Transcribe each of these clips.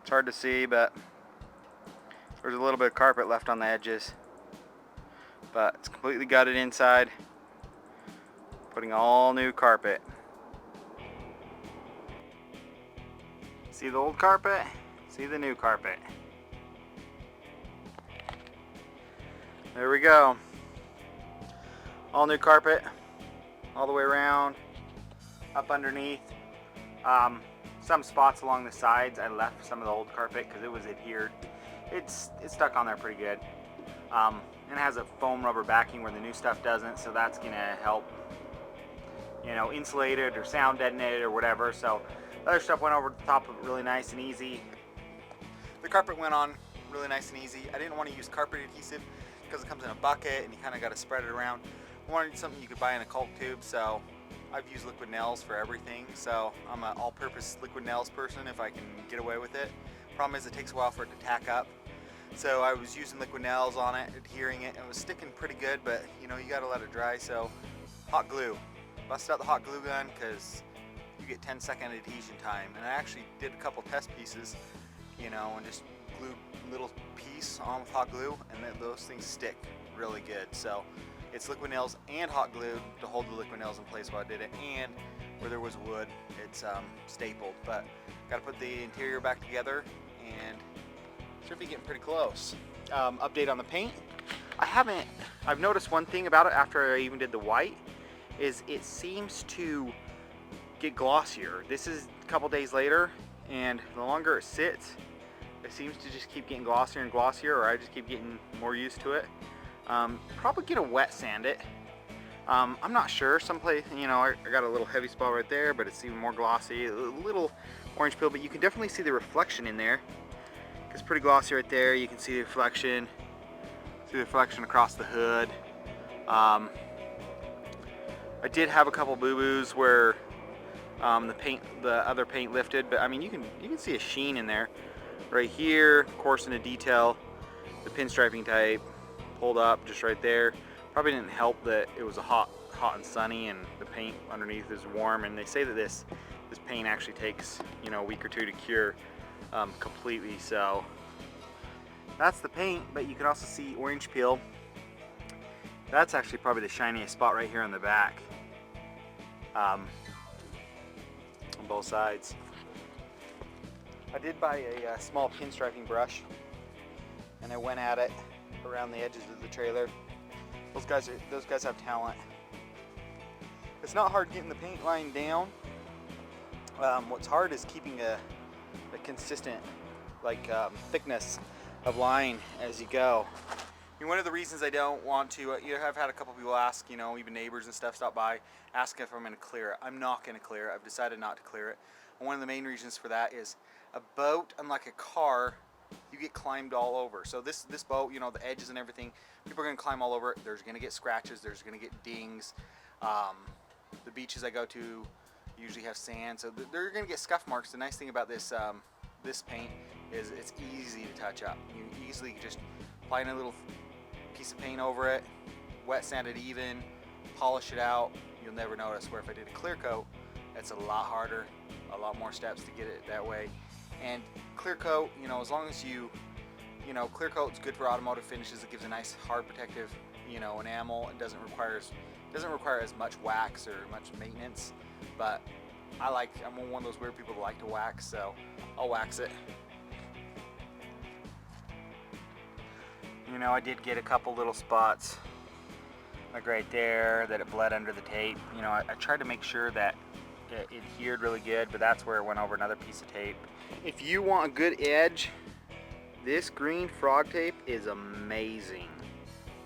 It's hard to see, but there's a little bit of carpet left on the edges. But it's completely gutted inside. Putting all new carpet. See the old carpet? See the new carpet. There we go. All new carpet. All the way around. Up underneath. Some spots along the sides, I left some of the old carpet because it was adhered. It's stuck on there pretty good. And it has a foam rubber backing where the new stuff doesn't, so that's gonna help, you know, insulate it or sound deaden it or whatever. So the other stuff went over the top of it really nice and easy. The carpet went on really nice and easy. I didn't want to use carpet adhesive because it comes in a bucket and you kind of got to spread it around. I wanted something you could buy in a caulk tube, so I've used liquid nails for everything, so I'm an all-purpose liquid nails person if I can get away with it. Problem is it takes a while for it to tack up, so I was using liquid nails on it, adhering it, and it was sticking pretty good, but you know, you gotta let it dry. So hot glue, busted out the hot glue gun because you get 10-second adhesion time, and I actually did a couple test pieces, you know, and just glued a little piece on with hot glue, and then those things stick really good. So it's liquid nails and hot glue to hold the liquid nails in place while I did it, and where there was wood, it's stapled. But got to put the interior back together, and should be getting pretty close. Update on the paint. I've noticed one thing about it after I even did the white, is it seems to get glossier. This is a couple days later, and the longer it sits, it seems to just keep getting glossier and glossier, or I just keep getting more used to it. Probably get a wet sand it. I'm not sure. Someplace, you know, I got a little heavy spot right there, but it's even more glossy. A little orange peel, but you can definitely see the reflection in there. It's pretty glossy right there. You can see the reflection. See the reflection across the hood. I did have a couple boo-boos where the other paint lifted, but I mean, you can see a sheen in there. Right here, of course, in a detail, the pinstriping type pulled up just right there. Probably didn't help that it was hot and sunny, and the paint underneath is warm. And they say that this paint actually takes, you know, a week or two to cure completely. So that's the paint, but you can also see orange peel. That's actually probably the shiniest spot right here on the back, on both sides. I did buy a small pinstriping brush, and I went at it around the edges of the trailer. Those guys have talent. It's not hard getting the paint line down. What's hard is keeping a consistent thickness of line as you go. I mean, one of the reasons I don't want to, I've had a couple people ask, you know, even neighbors and stuff stop by, ask if I'm going to clear it. I'm not going to clear it. I've decided not to clear it. And one of the main reasons for that is a boat, unlike a car, you get climbed all over. So this boat, you know, the edges and everything, people are going to climb all over it. There's going to get scratches. There's going to get dings. The beaches I go to usually have sand, so they're going to get scuff marks. The nice thing about this paint is it's easy to touch up. You easily just apply a little piece of paint over it, wet sand it even, polish it out. You'll never notice. Where if I did a clear coat, it's a lot harder, a lot more steps to get it that way. And clear coat, you know, as long as you know, clear coat's good for automotive finishes. It gives a nice hard protective, you know, enamel. It doesn't require as much wax or much maintenance. But I'm one of those weird people that like to wax, so I'll wax it. You know, I did get a couple little spots, like right there, that it bled under the tape. You know, I tried to make sure that it adhered really good, but that's where it went over another piece of tape. If you want a good edge, this green frog tape is amazing.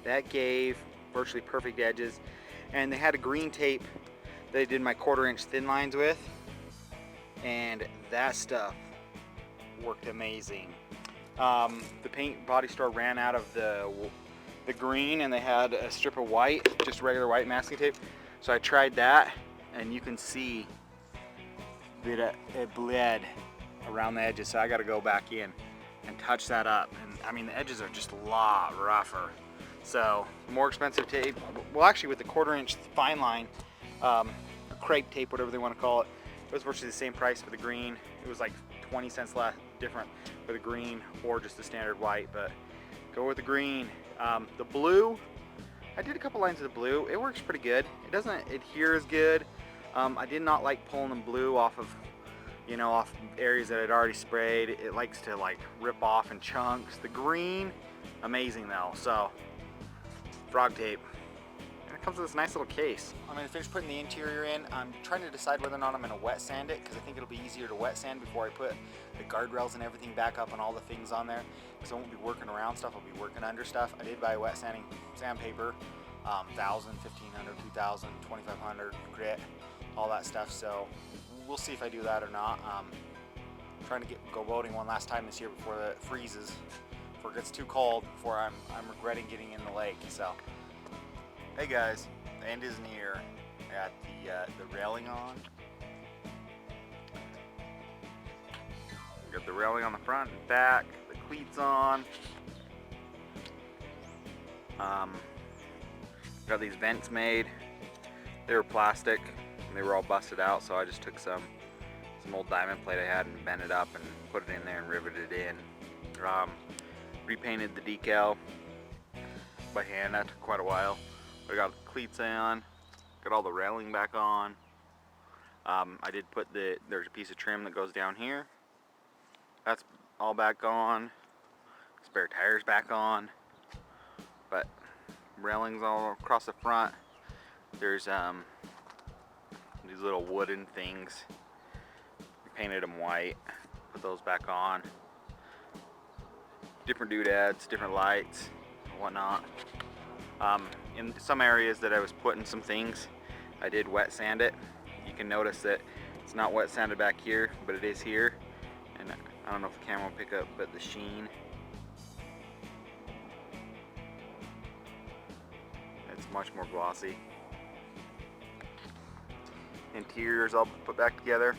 That gave virtually perfect edges. And they had a green tape that I did my 1/4 inch thin lines with, and that stuff worked amazing. The paint body store ran out of the green, and they had a strip of white, just regular white masking tape. So I tried that, and you can see that it bled around the edges. So I got to go back in and touch that up. And I mean, the edges are just a lot rougher. So more expensive tape. Well, actually, with the 1/4 inch fine line, crepe tape, whatever they want to call it, it was virtually the same price for the green. It was like 20 cents different with a green or just the standard white, but go with the green. The blue, I did a couple lines of the blue. It works pretty good. It doesn't adhere as good. I did not like pulling the blue off of, off areas that I'd already sprayed. It likes to like rip off in chunks. The green, amazing though. So, frog tape. And it comes with this nice little case. I'm going to finish putting the interior in. I'm trying to decide whether or not I'm going to wet sand it, because I think it'll be easier to wet sand before I put the guardrails and everything back up and all the things on there, because I won't be working around stuff, I'll be working under stuff. I did buy wet sanding sandpaper, 1,000, 1,500, 2,000, 2,500 grit, all that stuff, so we'll see if I do that or not. Trying to go boating one last time this year before it freezes, before it gets too cold, before I'm regretting getting in the lake. So, hey guys, the end is near. I got the railing on. Got the railing on the front and back, the cleats on. Got these vents made. They were plastic and they were all busted out, so I just took some old diamond plate I had and bent it up and put it in there and riveted it in. Repainted the decal by hand. That took quite a while. I got the cleats on, got all the railing back on. I did put there's a piece of trim that goes down here. That's all back on. Spare tires back on. But railings all across the front. There's these little wooden things. We painted them white. Put those back on. Different doodads, different lights, and whatnot. In some areas that I was putting some things, I did wet sand it. You can notice that it's not wet sanded back here, but it is here. And I don't know if the camera will pick up, but the sheen, it's much more glossy. Interiors all put back together.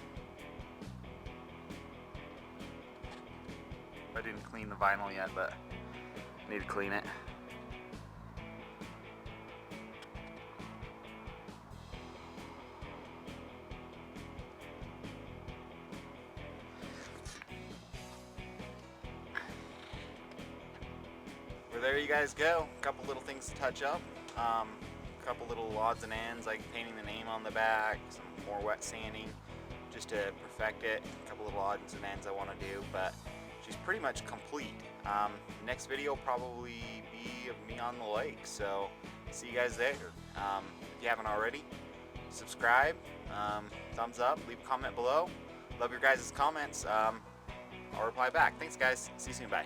I didn't clean the vinyl yet, but I need to clean it. Well, there you guys go. A couple little things to touch up. A couple little odds and ends, like painting the name on the back, some more wet sanding, just to perfect it. A couple little odds and ends I want to do, but she's pretty much complete. Next video will probably be of me on the lake, so see you guys there. If you haven't already, subscribe, thumbs up, leave a comment below. Love your guys' comments. I'll reply back. Thanks guys. See you soon. Bye.